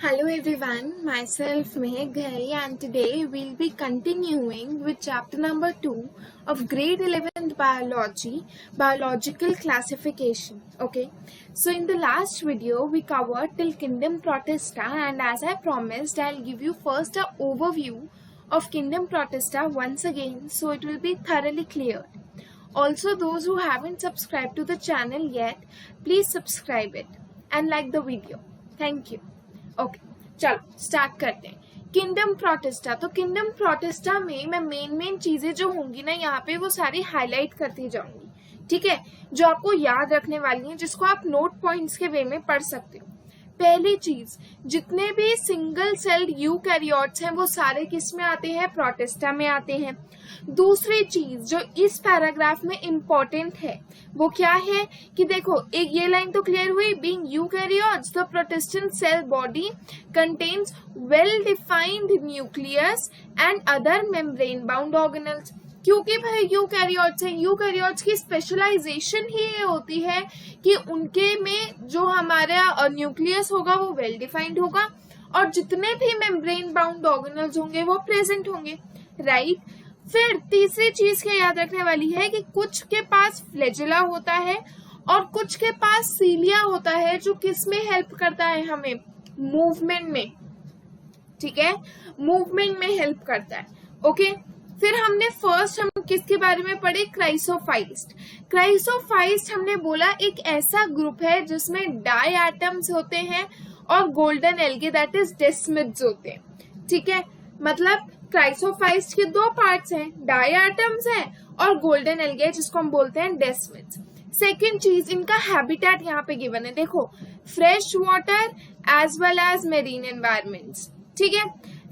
Hello everyone, myself Mehek Ghai and today we'll be continuing with chapter number 2 of grade 11th biology, biological classification. Okay, so in the last video we covered till kingdom Protista, and as I promised I'll give you first an overview of kingdom Protista once again so it will be thoroughly cleared. Also, those who haven't subscribed to the channel yet, please subscribe it and like the video. Thank you. Okay चलो start करते हैं। Kingdom protista, तो kingdom protista में मैं main चीजें जो होंगी ना यहाँ पे वो सारी हाईलाइट करती जाऊंगी, ठीक है, जो आपको याद रखने वाली हैं, जिसको आप नोट पॉइंट्स के वे में पढ़ सकते हो। पहली चीज, जितने भी सिंगल सेल्ड यूकैरियोट्स हैं वो सारे किस में आते हैं? प्रोटिस्टा में आते हैं। दूसरी चीज जो इस पैराग्राफ में इम्पोर्टेंट है वो क्या है कि देखो, एक ये लाइन तो क्लियर हुई, being eukaryotes the protistan cell body contains well defined nucleus and other membrane bound organelles. क्योंकि भाई यूकैरियोट्स हैं, यूकैरियोट्स की स्पेशलाइजेशन ही ये होती है कि उनके में जो हमारा न्यूक्लियस होगा वो वेल डिफाइंड होगा और जितने भी मेम्ब्रेन बाउंड ऑर्गेनल्स होंगे वो प्रेजेंट होंगे, राइट। फिर तीसरी चीज क्या याद रखने वाली है कि कुछ के पास फ्लैजेला होता है और कुछ के पास सीलिया होता है, जो किस में हेल्प करता है? हमें मूवमेंट में, ठीक है, मूवमेंट में हेल्प करता है। ओके, फिर हमने फर्स्ट हम किसके बारे में पढ़े? क्राइसोफाइस्ट। क्राइसोफाइस्ट हमने बोला एक ऐसा ग्रुप है जिसमें डाई एटम्स होते हैं और golden algae that is desmids होते हैं, ठीक है। मतलब क्राइसोफाइस्ट के दो पार्ट्स हैं, डाई एटम्स हैं और गोल्डन एल्गे जिसको हम बोलते हैं डेस्मिड्स। सेकेंड चीज, इनका हैबिटेट यहाँ पे गिवन है, देखो, fresh water as well as marine environments, ठीक है।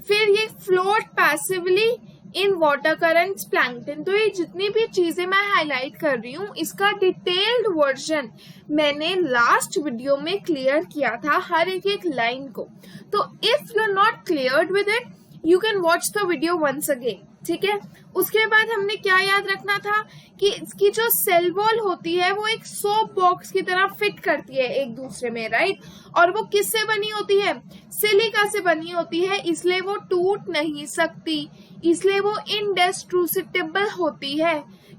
फिर ये float passively in water currents, plankton. तो ये जितनी भी चीजें मैं हाईलाइट कर रही हूँ इसका डिटेल्ड वर्जन मैंने लास्ट वीडियो में क्लियर किया था, हर एक लाइन को। तो if you are not cleared with it you can watch the video once again, ठीक है। उसके बाद हमने क्या याद रखना था कि इसकी जो सेल वॉल होती है वो एक सोप बॉक्स की तरह फिट करती है एक दूसरे में, राइट। और वो किससे बनी होती है? सिलिका से बनी होती है, इसलिए वो टूट नहीं सकती, इसलिए वो इंडेस्ट्रूसिबल होती है।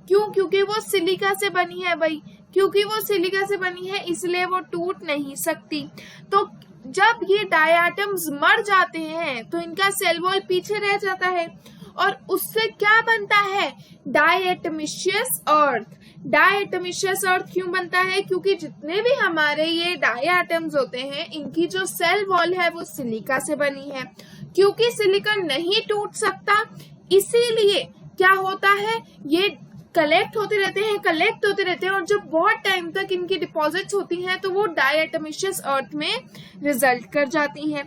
क्यों? क्योंकि वो सिलिका से बनी है भाई, क्योंकि वो सिलिका से बनी है इसलिए वो टूट नहीं सकती। तो जब ये डायटम्स मर जाते हैं तो इनका सेल वॉल पीछे रह जाता है और उससे क्या बनता है? डायटमिशियस अर्थ। डायटमिशियस अर्थ क्यों बनता है? क्योंकि जितने भी हमारे ये डायटम्स होते हैं इनकी जो सेल वॉल है वो सिलिका से बनी है। क्योंकि सिलिका नहीं टूट सकता इसीलिए क्या होता है, ये कलेक्ट होते रहते हैं और जब बहुत टाइम तक इनकी डिपॉजिट्स होती हैं तो वो डायटमिशियस अर्थ में रिजल्ट कर जाती हैं।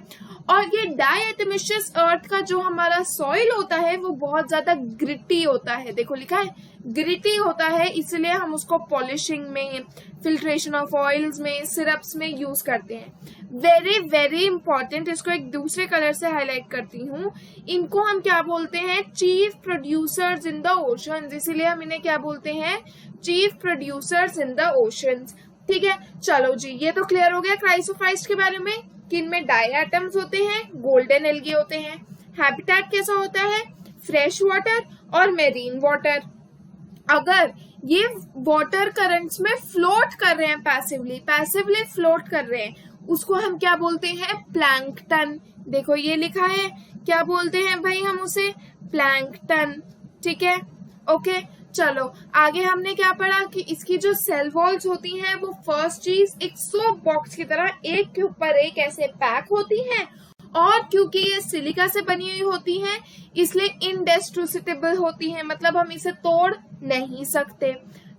और ये डायटमिशियस अर्थ का जो हमारा सॉइल होता है वो बहुत ज्यादा ग्रिटी होता है, देखो लिखा है ग्रिटी होता है, इसलिए हम उसको पॉलिशिंग में, फिल्ट्रेशन ऑफ ऑयल्स में, सिरप्स में यूज करते हैं। वेरी वेरी इंपॉर्टेंट, इसको एक दूसरे कलर से हाईलाइट करती हूँ। इनको हम क्या बोलते हैं? Chief producers in the oceans, इसीलिए हम इन्हें क्या बोलते हैं? Chief producers in the oceans, ठीक है। चलो जी, ये तो क्लियर हो गया क्राइसोफाइस्ट के बारे में कि इनमें डायटम्स होते हैं, गोल्डन एल्गे होते हैं। हैबिटेट कैसा होता है? फ्रेश वाटर और मेरीन वाटर। अगर ये वाटर करंट्स में फ्लोट कर रहे हैं, पैसिवली फ्लोट कर रहे हैं, उसको हम क्या बोलते हैं? प्लैंकटन। देखो ये लिखा है, क्या बोलते हैं भाई हम उसे? प्लैंकटन, ठीक है। ओके, चलो आगे हमने क्या पढ़ा कि इसकी जो सेल वॉल्स होती हैं वो फर्स्ट चीज एक सोप बॉक्स की तरह एक के ऊपर एक ऐसे पैक होती हैं और क्योंकि ये सिलिका से बनी हुई होती हैं इसलिए इंडेस्ट्रूसिबल होती हैं, मतलब हम इसे तोड़ नहीं सकते,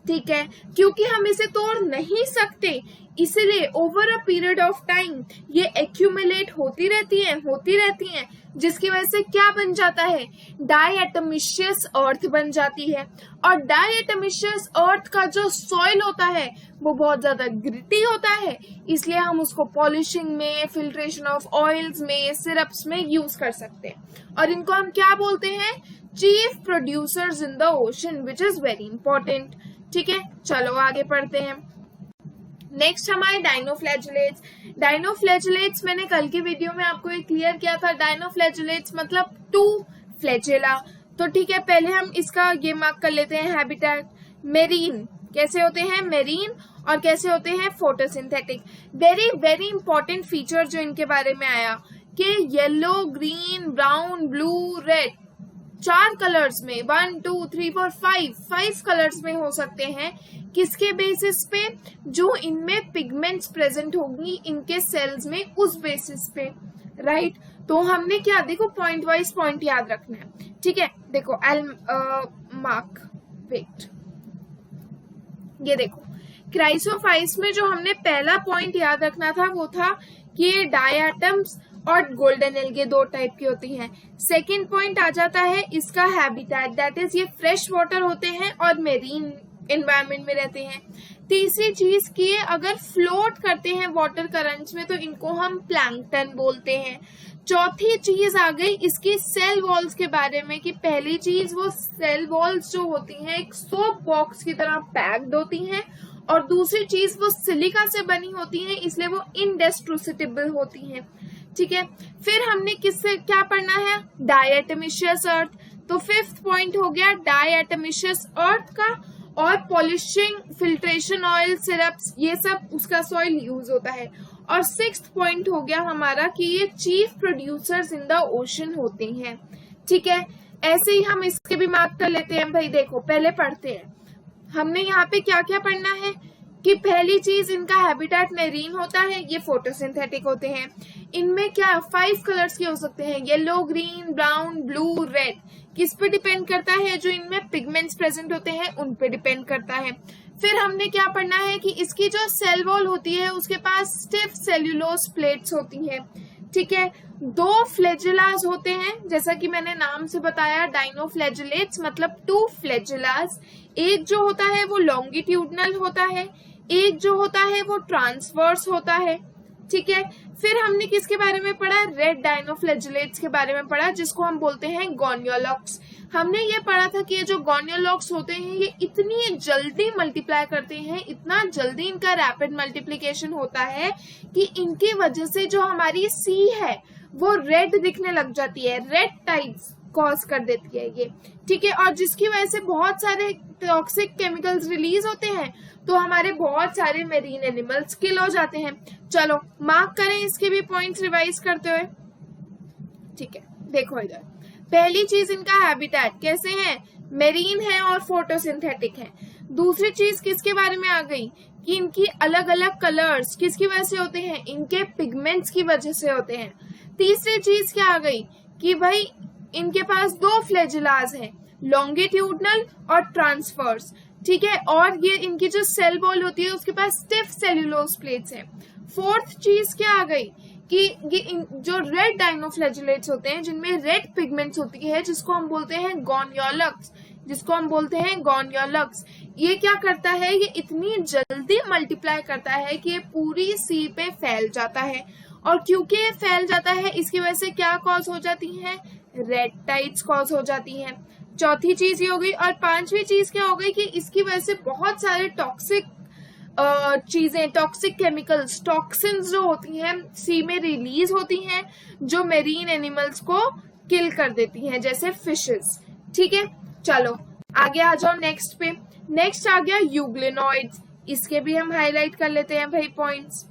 ठीक है। क्योंकि हम इसे तोड़ नहीं सकते इसीलिए over a period of time ये एक्यूमुलेट होती रहती हैं, जिसकी वजह से क्या बन जाता है? डायटमिशियस अर्थ बन जाती है। और डायटमिशियस अर्थ का जो सॉइल होता है वो बहुत ज्यादा ग्रिटी होता है, इसलिए हम उसको पॉलिशिंग में, फिल्ट्रेशन ऑफ ऑयल्स में, सिरप्स में यूज कर सकते हैं। और इनको हम क्या बोलते हैं? Chief producers in the ocean, which is very important, ठीक है। चलो आगे पढ़ते हैं। नेक्स्ट हमारे डाइनोफ्लैजेलेट्स। डायनोफ्लैजिलेट्स मैंने कल की वीडियो में आपको ये क्लियर किया था, डायनोफ्लैजिलेट्स मतलब 2 फ्लैजेला। तो ठीक है, पहले हम इसका ये मार्क कर लेते हैं हैबिटेट। मेरीन कैसे होते हैं, मेरीन, और कैसे होते हैं, photosynthetic. Very very important feature जो इनके बारे में आया कि yellow, green, brown, blue, red, 4 colours में, 1 2 3 4 5 कलर्स में हो सकते हैं। किसके बेसिस पे, जो इनमें पिगमेंट्स प्रेजेंट होंगी इनके सेल्स में, उस बेसिस पे, राइट। तो हमने क्या, देखो पॉइंट वाइज पॉइंट याद रखना है, ठीक है। देखो मार्क, वेट, ये देखो क्राइसोफाइट्स में जो हमने पहला पॉइंट याद रखना था वो था कि ये डायटम्स और गोल्डन एल्गे 2 टाइप की होती हैं। सेकंड पॉइंट आ जाता है इसका हैबिटेट, दैट इज ये फ्रेश वाटर होते हैं और मेरीन एनवायरनमेंट में रहते हैं। तीसरी चीज की अगर फ्लोट करते हैं वाटर करंट्स में तो इनको हम प्लैंकटन बोलते हैं। चौथी चीज आ गई इसकी सेल वॉल्स के बारे में कि पहली चीज वो सेल वॉल्स जो होती हैं एक सोप बॉक्स की तरह पैक्ड होती हैं, और दूसरी चीज वो सिलिका से बनी होती हैं इसलिए वो इंडेस्ट्रोसिटेबल होती हैं, ठीक है। फिर हमने किससे क्या पढ़ना है, डायटोमिशियस अर्थ। तो 5th पॉइंट हो गया डायटोमिशियस अर्थ का, और पॉलिशिंग, फिल्ट्रेशन ऑयल, सिरप्स, ये सब उसका सॉइल यूज होता है। और 6th पॉइंट हो गया हमारा कि ये chief producers in the ocean होते हैं, ठीक है। ऐसे ही हम इसके भी मार्क कर लेते हैं। भाई देखो पहले पढ़ते हैं, हमने यहाँ पे क्या क्या पढ़ना है कि पहली चीज इनका हैबिटेट मेरीन होता है, ये फोटोसिंथेटिक होते हैं। इनमें क्या 5 कलर्स के हो सकते हैं, yellow, green, brown, blue, red. किस पे डिपेंड करता है, जो इनमें पिगमेंट्स प्रेजेंट होते हैं उन पे डिपेंड करता है। फिर हमने क्या पढ़ना है कि इसकी जो सेल वॉल होती है उसके पास स्टिफ सेल्यूलोज प्लेट्स होती है, ठीक है। 2 फ्लैजेलास होते हैं, जैसा कि मैंने नाम से बताया डायनोफ्लैजिलेट्स मतलब 2 फ्लैजेलास। एक जो होता है वो लॉन्गिट्यूडनल होता है, एक जो होता है वो ट्रांसवर्स होता है, ठीक है। फिर हमने किसके बारे में पढ़ा, रेड डायनोफ्लैजिलेट्स के बारे में पढ़ा जिसको हम बोलते हैं गोनियोलॉक्स। हमने ये पढ़ा था कि ये जो गोनियोलॉक्स होते हैं ये इतनी जल्दी मल्टीप्लाई करते हैं, इतना जल्दी इनका रैपिड मल्टीप्लिकेशन होता है कि इनकी वजह से जो हमारी सी है वो रेड दिखने लग जाती है, रेड टाइप्स कॉज कर देती है ये, ठीक है। और जिसकी वजह से बहुत सारे टॉक्सिक केमिकल्स रिलीज होते हैं तो हमारे बहुत सारे मेरीन एनिमल्स किल हो जाते हैं। चलो मार्क करें इसके भी पॉइंट्स रिवाइज करते हुए, ठीक है। देखो इधर पहली चीज इनका हैबिटेट कैसे है, मेरीन है और फोटोसिंथेटिक है। दूसरी चीज किसके बारे में आ गई कि इनकी अलग अलग कलर्स किसकी वजह से होते हैं, इनके पिगमेंट्स की वजह से होते हैं। तीसरी चीज क्या आ गई कि भाई इनके पास 2 फ्लैजेलास हैं, लॉन्गिट्यूडनल और ट्रांसवर्स, ठीक है। और ये इनकी जो सेल वॉल होती है उसके पास स्टिफ सेल्यूलोज प्लेट्स हैं। 4th चीज क्या आ गई कि ये जो रेड डायनोफ्लैजिलेट्स होते हैं जिनमें रेड पिगमेंट्स होती है जिसको हम बोलते हैं गोनियोलक्स, ये क्या करता है, ये इतनी जल्दी मल्टीप्लाई करता है कि ये पूरी सी पे फैल जाता है, और क्योंकि ये फैल जाता है इसकी वजह से क्या कॉज हो जाती है, रेड टाइड्स कॉज हो जाती हैं। चौथी चीज ये हो गई। और 5वीं चीज क्या हो गई कि इसकी वजह से बहुत सारे टॉक्सिक चीजें, टॉक्सिक केमिकल्स, टॉक्सिन्स जो होती हैं सी में रिलीज होती हैं जो मेरीन एनिमल्स को किल कर देती हैं, जैसे फिशेस, ठीक है। चलो आगे आ जाओ नेक्स्ट पे। नेक्स्ट आ गया यूग्लिनॉइड्स, इसके भी हम हाईलाइट कर लेते हैं भाई पॉइंट्स।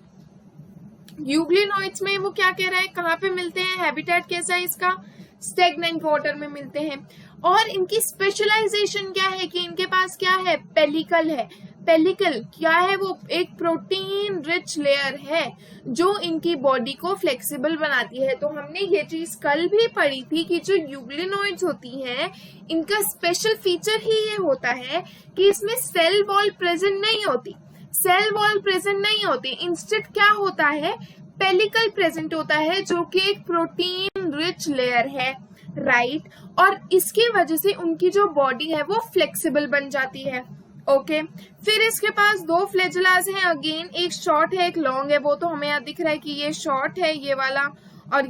यूग्लिनॉइड्स में वो क्या कह रहा है, कहाँ पे मिलते हैं, हैबिटेट कैसा है इसका, स्टेगनेंट वाटर में मिलते हैं। और इनकी स्पेशलाइजेशन क्या है कि इनके पास क्या है, पेलिकल है। पेलिकल क्या है, वो एक प्रोटीन रिच लेयर है जो इनकी बॉडी को फ्लेक्सिबल बनाती है। तो हमने ये चीज कल भी पढ़ी थी कि जो यूग्लिनॉइड्स होती हैं इनका स्पेशल फीचर ही ये होता है कि इसमें सेल वॉल प्रेजेंट नहीं होती, इंस्टेड क्या होता है, पेलिकल प्रेजेंट होता है जो कि एक प्रोटीन रिच लेयर है, राइट। और इसकी वजह से उनकी जो बॉडी है वो फ्लेक्सिबल बन जाती है, ओके। फिर इसके पास 2 फ्लैजेलास हैं, अगेन एक शॉर्ट है एक लॉन्ग है। वो तो हमें यहाँ दिख रहा है कि ये शॉर्ट है ये वाला, और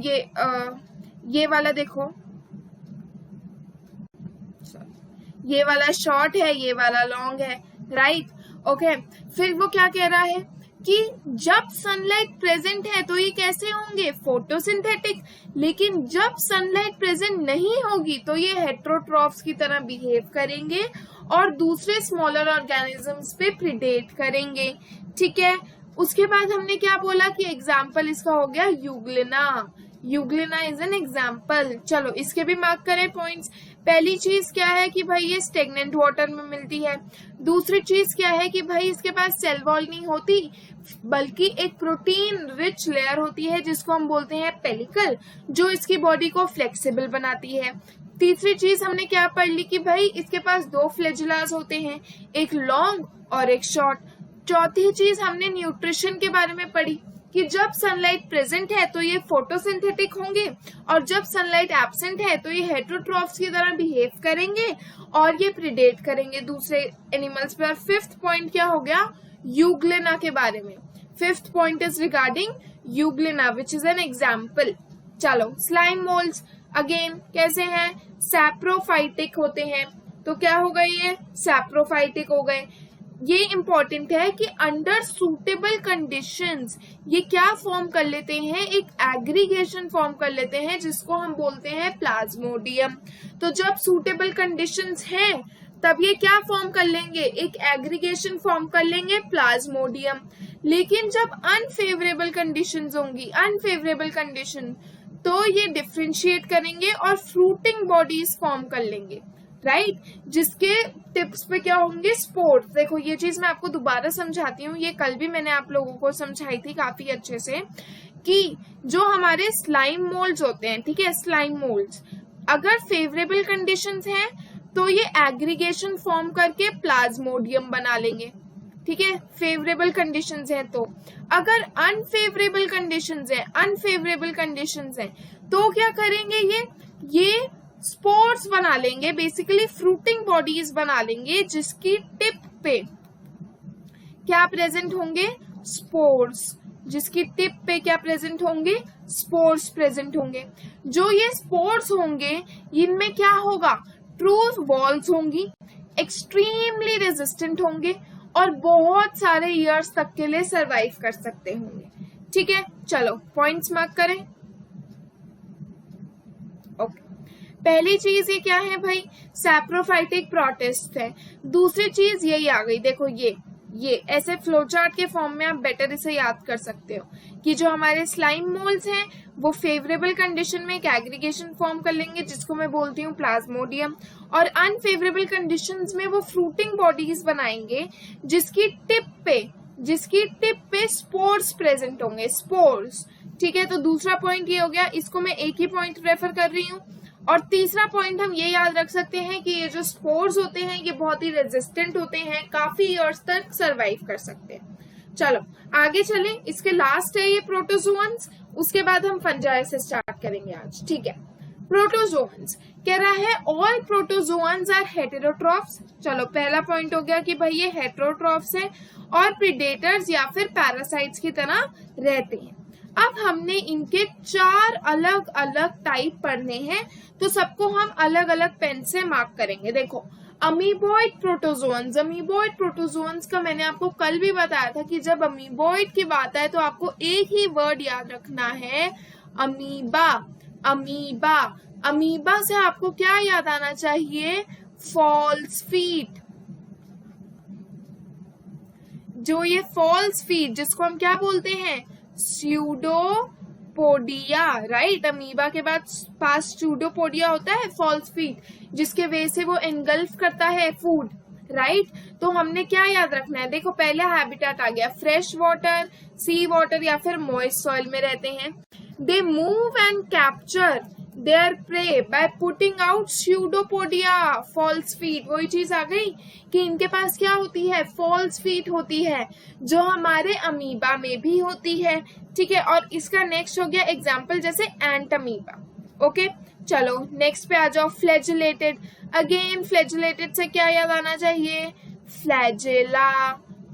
ये वाला देखो, ये वाला शॉर्ट है ये वाला लॉन्ग है, राइट, ओके। फिर वो क्या कह रहा है कि जब सनलाइट प्रेजेंट है तो ये कैसे होंगे, फोटोसिंथेटिक, लेकिन जब सनलाइट प्रेजेंट नहीं होगी तो ये हेटेरोट्रॉफ्स की तरह बिहेव करेंगे और दूसरे स्मॉलर ऑर्गेनिजम्स पे प्रिडेट करेंगे। ठीक है, उसके बाद हमने क्या बोला कि एग्जाम्पल इसका हो गया Euglena. Euglena is an example. चलो इसके भी मार्क करें पॉइंट्स। पहली चीज क्या है कि भाई ये स्टेगनेंट वाटर में मिलती है। दूसरी चीज क्या है कि भाई इसके पास सेल वॉल नहीं होती बल्कि एक प्रोटीन रिच लेयर होती है जिसको हम बोलते हैं पेलिकल, जो इसकी बॉडी को फ्लेक्सिबल बनाती है। तीसरी चीज हमने क्या पढ़ ली कि भाई इसके पास दो फ्लैजेलास होते हैं, एक लॉन्ग और एक शॉर्ट। चौथी चीज हमने न्यूट्रिशन के बारे में पढ़ी कि जब सनलाइट प्रेजेंट है तो ये फोटोसिंथेटिक होंगे और जब सनलाइट एब्सेंट है तो ये हेटेरोट्रॉफ्स की तरह बिहेव करेंगे और ये प्रिडेट करेंगे दूसरे एनिमल्स पे। और फिफ्थ पॉइंट क्या हो गया, यूग्लिना के बारे में। Fifth point is regarding Euglena which is an example. चलो स्लाइम मोल्ड्स अगेन कैसे हैं, सैप्रोफाइटिक होते हैं। तो क्या हो गए, ये सैप्रोफाइटिक हो गए। ये इंपॉर्टेंट है कि अंडर सूटेबल कंडीशंस ये क्या फॉर्म कर लेते हैं, एक एग्रीगेशन फॉर्म कर लेते हैं जिसको हम बोलते हैं प्लाज्मोडियम। तो जब सूटेबल कंडीशंस हैं तब ये क्या फॉर्म कर लेंगे, एक एग्रीगेशन फॉर्म कर लेंगे प्लाज्मोडियम। लेकिन जब अनफेवरेबल कंडीशंस होंगी, अनफेवरेबल कंडीशन, तो ये डिफरेंशिएट करेंगे और फ्रूटिंग बॉडीज फॉर्म कर लेंगे, राइट, जिसके टिप्स पे क्या होंगे, स्पोर्स। देखो ये चीज मैं आपको दोबारा समझाती हूँ, ये कल भी मैंने आप लोगों को समझाई थी काफी अच्छे से, कि जो हमारे स्लाइम मोल्ड्स होते हैं, ठीक है, स्लाइम मोल्ड्स अगर फेवरेबल कंडीशंस हैं तो ये एग्रीगेशन फॉर्म करके प्लाज्मोडियम बना लेंगे। ठीक है, फेवरेबल कंडीशंस हैं तो। अगर अनफेवरेबल कंडीशंस हैं, अनफेवरेबल कंडीशंस हैं तो क्या करेंगे, ये स्पोर्स बना लेंगे, बेसिकली फ्रूटिंग बॉडीज बना लेंगे जिसकी टिप पे क्या प्रेजेंट होंगे, स्पोर्स, जिसकी टिप पे क्या प्रेजेंट होंगे, स्पोर्स प्रेजेंट होंगे। जो ये स्पोर्स होंगे इनमें क्या होगा, ट्रू वॉल्स होंगी, एक्सट्रीमली रेजिस्टेंट होंगे और बहुत सारे ईयर्स तक के लिए सरवाइव कर सकते होंगे। ठीक है, चलो पॉइंट्स मार्क करें। ओके, पहली चीज ये क्या है भाई, सैप्रोफाइटिक प्रोटिस्ट है। दूसरी चीज यही आ गई, देखो ये ऐसे फ्लोचार्ट के फॉर्म में आप बेटर इसे याद कर सकते हो कि जो हमारे स्लाइम मोल्स हैं वो फेवरेबल कंडीशन में एक एग्रीगेशन फॉर्म कर लेंगे जिसको मैं बोलती हूँ प्लाज्मोडियम, और अनफेवरेबल कंडीशंस में वो फ्रूटिंग बॉडीज बनाएंगे जिसकी टिप पे स्पोर्स प्रेजेंट होंगे, स्पोर्स। ठीक है, तो दूसरा पॉइंट ये हो गया, इसको मैं एक ही पॉइंट रेफर कर रही हूँ। और तीसरा पॉइंट हम ये याद रख सकते हैं कि ये जो स्पोर्स होते हैं ये बहुत ही रेजिस्टेंट होते हैं, काफी ईयर्स तक सरवाइव कर सकते हैं। चलो आगे चलें, इसके लास्ट है ये प्रोटोजोअन्स, उसके बाद हम फंजाई से स्टार्ट करेंगे आज। ठीक है, प्रोटोजोअन्स कह रहा है ऑल प्रोटोजोअन्स आर हेटेरोट्रॉफ्स। चलो पहला पॉइंट हो गया कि भाई ये हेटेरोट्रॉफ्स है और प्रीडेटर्स या फिर पैरासाइट्स की तरह रहते हैं। अब हमने इनके 4 अलग अलग टाइप पढ़ने हैं तो सबको हम अलग अलग पेन से मार्क करेंगे। देखो अमीबॉइड प्रोटोजोअन्स, अमीबॉइड प्रोटोजोअन्स का मैंने आपको कल भी बताया था कि जब अमीबॉइड की बात आए तो आपको एक ही वर्ड याद रखना है, अमीबा। अमीबा, अमीबा से आपको क्या याद आना चाहिए, फॉल्स फीट। जो ये फॉल्स फीट जिसको हम क्या बोलते हैं, स्यूडोपोडिया, राइट। अमीबा के बाद पास स्यूडोपोडिया होता है, फॉल्स फीट, जिसके वजह से वो एनगल्फ करता है फूड, राइट। तो हमने क्या याद रखना है, देखो पहला हैबिटेट आ गया, फ्रेश वाटर, सी वाटर या फिर मॉइस्ट सॉइल में रहते हैं। They move and capture their prey by putting out pseudopodia, false feet. वही चीज आ गई कि इनके पास क्या होती है, फॉल्स फीट होती है, जो हमारे अमीबा में भी होती है। ठीक है, और इसका नेक्स्ट हो गया एग्जाम्पल जैसे एंट अमीबा। ओके, चलो नेक्स्ट पे आ जाओ, फ्लैजिलेटेड। अगेन फ्लैजिलेटेड से क्या याद आना चाहिए, फ्लैजेला।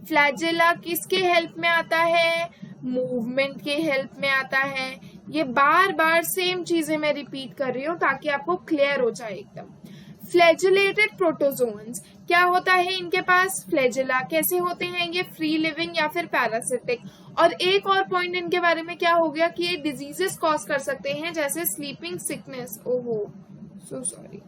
फ्लैजेला किसके हेल्प में आता है, मूवमेंट के हेल्प में आता है। ये बार बार सेम चीजें मैं रिपीट कर रही हूँ ताकि आपको क्लियर हो जाए एकदम। फ्लैजिलेटेड प्रोटोजोअन्स क्या होता है इनके पास? फ्लैजेला। कैसे होते हैं ये? फ्री लिविंग या फिर पैरासिटिक। और एक और पॉइंट इनके बारे में क्या हो गया कि ये डिजीजेस कॉज कर सकते हैं, जैसे स्लीपिंग सिकनेस। ओहो सो सॉरी।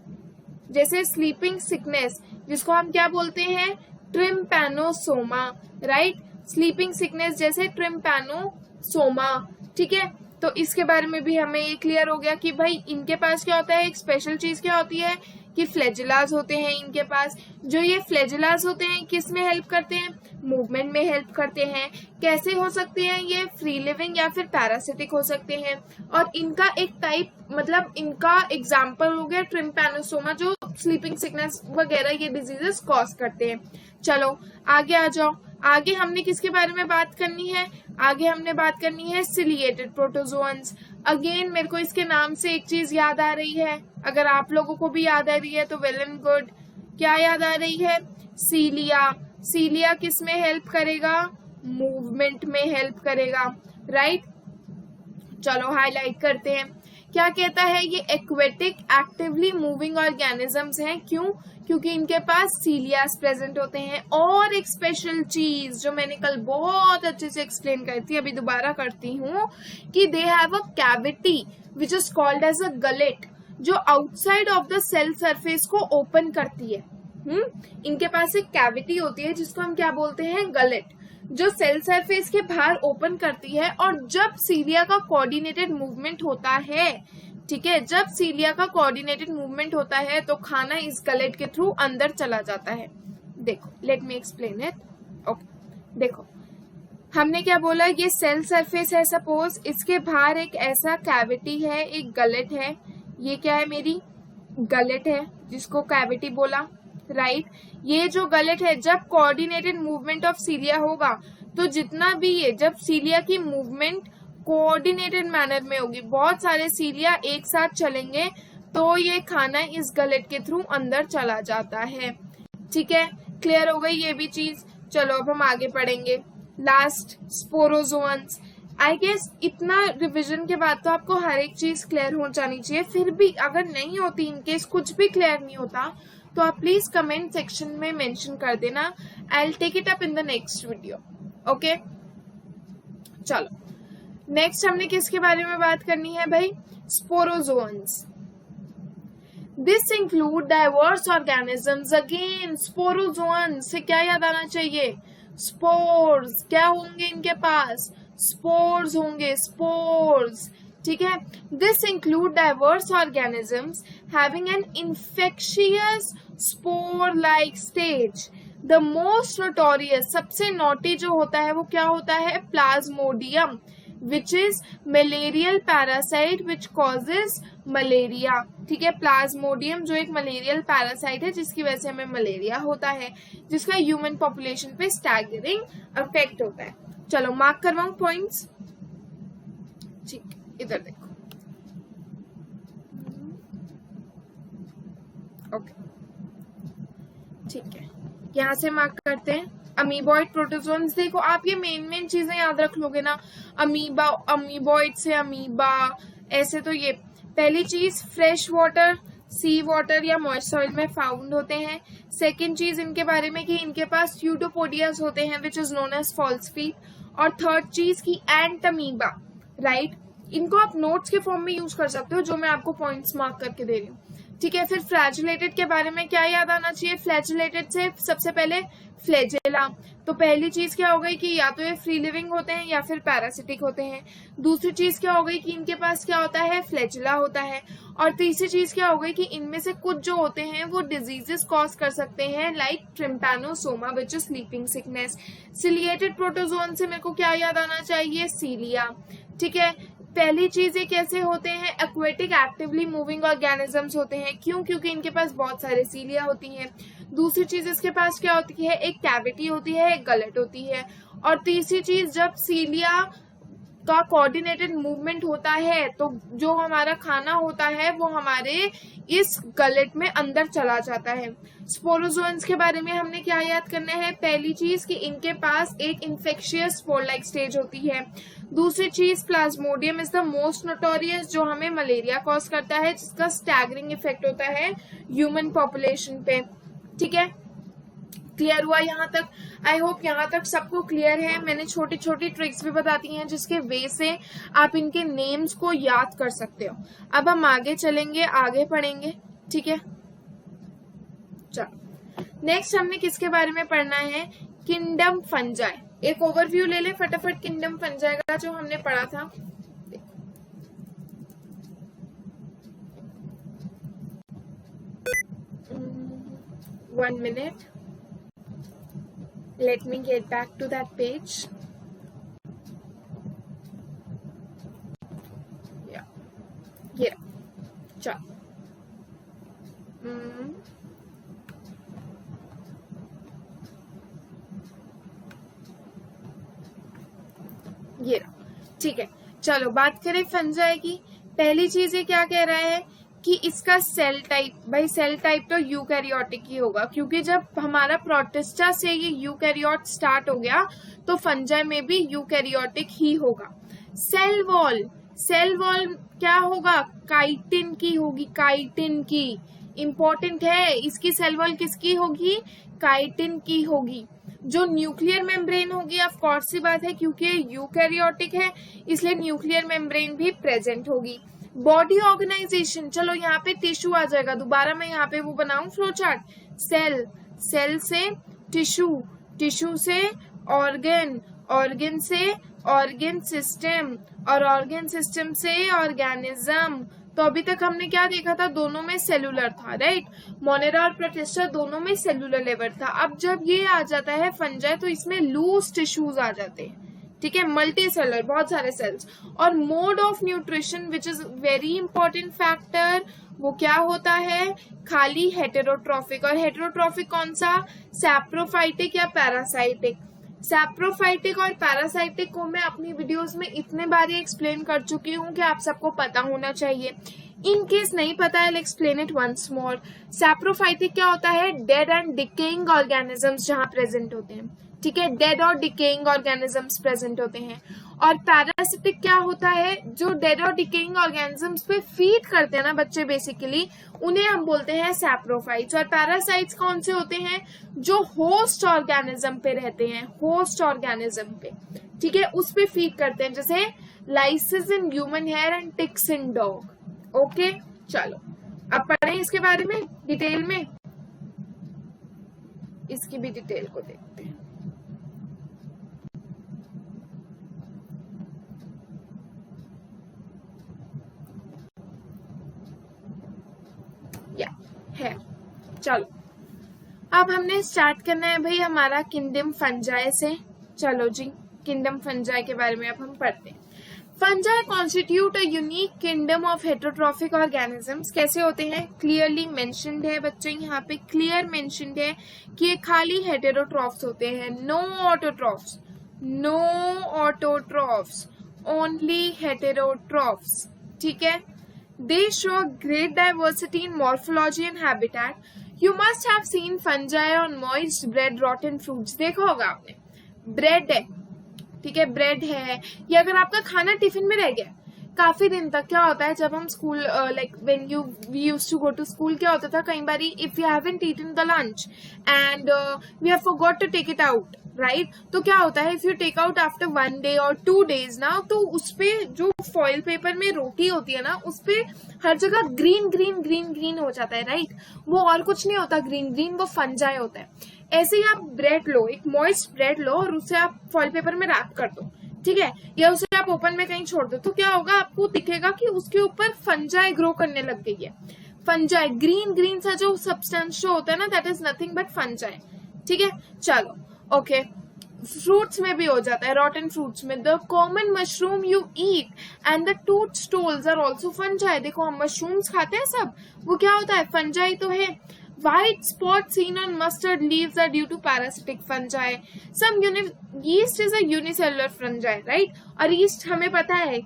जैसे स्लीपिंग सिकनेस, जिसको हम क्या बोलते हैं? ट्रिम्पैनोसोमा, राइट। स्लीपिंग सिकनेस जैसे ट्रिम्पैनोसोमा, ठीक है। तो इसके बारे में भी हमें ये क्लियर हो गया कि भाई इनके पास क्या होता है, एक स्पेशल चीज क्या होती है कि फ्लैजेलास होते हैं इनके पास। जो ये फ्लैजेलास होते हैं किस में हेल्प करते हैं? मूवमेंट में हेल्प करते हैं। कैसे हो सकते हैं ये? फ्री लिविंग या फिर पैरासिटिक हो सकते हैं। और इनका एक टाइप, मतलब इनका एग्जाम्पल हो गया ट्रिम्पैनोसोमा, जो स्लीपिंग सिकनेस वगैरह ये डिजीजेस कॉज करते हैं। चलो आगे आ जाओ। आगे हमने किसके बारे में बात करनी है? आगे हमने बात करनी है सिलिएटेड प्रोटोजोअन्स। अगेन मेरे को इसके नाम से एक चीज याद आ रही है, अगर आप लोगों को भी याद आ रही है तो वेल एंड गुड। क्या याद आ रही है? सीलिया। सीलिया किस में हेल्प करेगा? मूवमेंट में हेल्प करेगा, राइट। चलो हाईलाइट करते हैं। क्या कहता है? ये एक्वेटिक एक्टिवली मूविंग ऑर्गेनिजम्स हैं। क्यों? क्योंकि इनके पास सीलियास प्रेजेंट होते हैं। और एक स्पेशल चीज जो मैंने कल बहुत अच्छे से एक्सप्लेन करी थी, अभी दोबारा करती हूँ, कि they have a cavity which is called as a gullet, जो outside of the cell surface को ओपन करती है। इनके पास एक कैविटी होती है जिसको हम क्या बोलते हैं? गलेट, जो सेल सरफेस के बाहर ओपन करती है। और जब सीलिया का कोऑर्डिनेटेड मूवमेंट होता है, ठीक है, जब सीलिया का कोऑर्डिनेटेड मूवमेंट होता है तो खाना इस गलेट के थ्रू अंदर चला जाता है। देखो, let me explain it. Okay, देखो हमने क्या बोला, ये सेल सरफेस है सपोज, इसके बाहर एक ऐसा कैविटी है, एक गलेट है। ये क्या है? मेरी गलेट है जिसको कैविटी बोला, राइट। ये जो गलेट है, जब कोऑर्डिनेटेड मूवमेंट ऑफ सीलिया होगा तो जितना भी ये, जब सीलिया की मूवमेंट कोऑर्डिनेटेड मैनर में होगी, बहुत सारे सीलिया एक साथ चलेंगे, तो ये खाना इस गलेट के थ्रू अंदर चला जाता है। ठीक है, क्लियर हो गई ये भी चीज। चलो अब हम आगे पढ़ेंगे। लास्ट, स्पोरोजोअन्स। आई गेस इतना रिवीजन के बाद तो आपको हर एक चीज क्लियर हो जानी चाहिए। फिर भी अगर नहीं होती, इनकेस कुछ भी क्लियर नहीं होता, तो आप प्लीज कमेंट सेक्शन में मेंशन कर देना। I will take it up in the next video. Okay, चलो नेक्स्ट हमने किसके बारे में बात करनी है भाई? Sporozoans. This include diverse organisms. Again sporozoans से क्या याद आना चाहिए? स्पोर्स। क्या होंगे इनके पास? स्पोर्स होंगे, स्पोर्स। ठीक है, this include diverse organisms having an infectious spore like stage. The most notorious, सबसे नोटी जो होता है वो क्या होता है? Plasmodium, which is malarial parasite which causes malaria। ठीक है, प्लाज्मोडियम जो एक मलेरियल पैरासाइट है जिसकी वजह से हमें मलेरिया होता है, जिसका ह्यूमन पॉपुलेशन पे स्टैगरिंग इफेक्ट होता है। चलो मार्क करवाऊं पॉइंट्स। ठीक, इधर देखो। ओके, ठीक है, यहाँ से मार्क करते हैं। Amoeboid protozoans. देखो आप ये मेन चीजें याद रख लोगे ना, अमीबा, अमीबॉइड से अमीबा, ऐसे। तो ये पहली चीज, फ्रेश वाटर, सी वाटर या मॉइस्ट सॉइल में फाउंड होते हैं। सेकंड चीज इनके बारे में कि इनके पास स्यूडोपोडियास होते हैं which is known as false feet. और थर्ड चीज की एंट अमीबा, राइट। इनको आप नोट्स के फॉर्म में यूज कर सकते हो, जो मैं आपको पॉइंट्स मार्क करके दे रही हूँ। ठीक है, फिर फ्लैजिलेटेड के बारे में क्या याद आना चाहिए? फ्लैजिलेटेड से सबसे पहले फ्लैजेला। तो पहली चीज क्या हो गई कि या तो ये फ्री लिविंग होते हैं या फिर पैरासिटिक होते हैं। दूसरी चीज क्या हो गई कि इनके पास क्या होता है? फ्लैजेला होता है। और तीसरी चीज क्या हो गई कि इनमें से कुछ जो होते हैं वो डिजीजेस कॉज कर सकते हैं, like trypanosoma which is sleeping sickness. Ciliated protozoan से मेरे को क्या याद आना चाहिए? सीलिया। ठीक है, पहली चीज ये कैसे होते हैं? एक्वेटिक एक्टिवली मूविंग ऑर्गेनिजम्स होते हैं। क्यों? क्योंकि इनके पास बहुत सारे सीलिया होती हैं। दूसरी चीज इसके पास क्या होती है? एक कैविटी होती है, एक गलेट होती है। और तीसरी चीज, जब सीलिया का कोऑर्डिनेटेड मूवमेंट होता है तो जो हमारा खाना होता है वो हमारे इस गलेट में अंदर चला जाता है। स्पोरोजोन्स के बारे में हमने क्या याद करना है? पहली चीज कि इनके पास एक इन्फेक्शियस स्पोर लाइक स्टेज होती है। दूसरी चीज, Plasmodium is the most notorious, जो हमें मलेरिया कॉज करता है, जिसका स्टैगरिंग इफेक्ट होता है ह्यूमन पॉपुलेशन पे। ठीक है, क्लियर हुआ यहाँ तक? आई होप यहाँ तक सबको क्लियर है। मैंने छोटी छोटी ट्रिक्स भी बताती हैं जिसके वे से आप इनके नेम्स को याद कर सकते हो। अब हम आगे चलेंगे, आगे पढ़ेंगे, ठीक है। चलो नेक्स्ट हमने किसके बारे में पढ़ना है? Kingdom fungi. एक ओवरव्यू ले ले फटाफट किंगडम फंजाई का जो हमने पढ़ा था। One minute. Let me get back to that page. Yeah. Yeah. चल। ये ठीक है। चलो बात करें फंजाई की। पहली चीज ये क्या कह रहा है कि इसका सेल टाइप, भाई सेल टाइप तो यूकैरियोटिक ही होगा, क्योंकि जब हमारा प्रोटिस्टा से ये यूकैरियोट स्टार्ट हो गया तो फंजाई में भी यूकैरियोटिक ही होगा। सेल वॉल, सेल वॉल क्या होगा? काइटिन की होगी, काइटिन की। इंपॉर्टेंट है, इसकी सेल वॉल किसकी होगी? काइटिन की होगी। जो न्यूक्लियर मेम्ब्रेन होगी, ऑफ कोर्स सी बात है क्योंकि यूकैरियोटिक है इसलिए न्यूक्लियर मेम्ब्रेन भी प्रेजेंट होगी। बॉडी ऑर्गेनाइजेशन, चलो यहाँ पे टिश्यू आ जाएगा, दोबारा मैं यहाँ पे वो बनाऊं फ्लो चार्ट। सेल, सेल से टिश्यू, टिश्यू से ऑर्गन, ऑर्गन से ऑर्गन सिस्टम, और ऑर्गन सिस्टम से ऑर्गेनिज्म। तो अभी तक हमने क्या देखा था? दोनों में सेलुलर था, राइट। मोनेरा और प्रोटिस्टा दोनों में सेलुलर लेवल था। अब जब ये आ जाता है फंजाई तो इसमें लूज टिश्यूज आ जाते हैं, ठीक है, मल्टी सेलर, बहुत सारे सेल्स। और mode of nutrition which is very important factor, वो क्या होता है? खाली हेटेरोट्रॉफिक। और हेटेरोट्रॉफिक कौन सा? सैप्रोफाइटिक या पैरासाइटिक। सैप्रोफाइटिक और पैरासाइटिक को मैं अपनी वीडियोस में इतने बार एक्सप्लेन कर चुकी हूँ कि आप सबको पता होना चाहिए। इन केस नहीं पता है, explain it once more. Saprophytic क्या होता है? डेड एंड डिकेइंग ऑर्गेनिजम्स जहां प्रेजेंट होते हैं, ठीक है, डेड और डिकेइंग ऑर्गेनिजम्स प्रेजेंट होते हैं। और पैरासिटिक क्या होता है? जो डेड और डिकेइंग ऑर्गेनिजम्स पे फीड करते हैं ना बच्चे बेसिकली, उन्हें हम बोलते हैं सैप्रोफाइट्स। और पैरासाइट्स कौन से होते हैं? जो होस्ट ऑर्गेनिज्म पे रहते हैं, होस्ट ऑर्गेनिज्म पे, ठीक है, उस पे फीड करते हैं, जैसे lice in human hair and ticks in dog. Okay, चलो अब पढ़ें इसके बारे में डिटेल में, इसकी भी डिटेल को देखते हैं। है। चलो अब हमने स्टार्ट करना है भाई हमारा किंगडम फंजाई से। चलो जी, किंगडम फंजाई के बारे में अब हम पढ़ते हैं। Fungi constitute a unique kingdom of heterotrophic organisms. कैसे होते हैं? क्लियरली मेंशन्ड है बच्चे, यहाँ पे क्लियर मेंशन्ड है कि ये खाली हेटेरोट्रॉफ्स होते हैं, no autotrophs, no autotrophs, only heterotrophs, ठीक है। They show great diversity in morphology and habitat. You must have seen fungi on moist bread, rotten fruits. देखा होगा आपने, ब्रेड है, ठीक है, ब्रेड है, या अगर आपका खाना टिफिन में रह गया काफी दिन तक, क्या होता है जब हम school like when we used to go to school, क्या होता था कई बारी if you haven't eaten the lunch and we have forgot to take it out, right, तो क्या होता है if you take out after 1 day और 2 days ना, तो उसपे जो फॉइल पेपर में रोटी होती है ना, उसपे हर जगह ग्रीन ग्रीन ग्रीन ग्रीन हो जाता है, राइट। वो और कुछ नहीं होता ग्रीन ग्रीन, वो फंजाई होता है। ऐसे ही आप ब्रेड लो, एक मॉइस्ट ब्रेड लो और उसे आप फॉइल पेपर में रैप कर दो, ठीक है, या उसे आप ओपन में कहीं छोड़ दो, तो क्या होगा आपको दिखेगा कि उसके ऊपर फंजाई ग्रो करने लग गई है। फंजाई ग्रीन ग्रीन सा जो सब्सटेंस जो होता है ना, that is nothing but fungi, ठीक है। चलो ओके, फ्रूट्स में भी हो जाता है, रॉटन फ्रूट्स में। The common mushroom you eat and the toadstools are also fungi. देखो हम मशरूम्स खाते हैं सब, वो क्या होता है? फंजाई तो है। White spots seen on mustard leaves are due to parasitic fungi. Yeast is a unicellular fungi, right? और yeast हमें पता है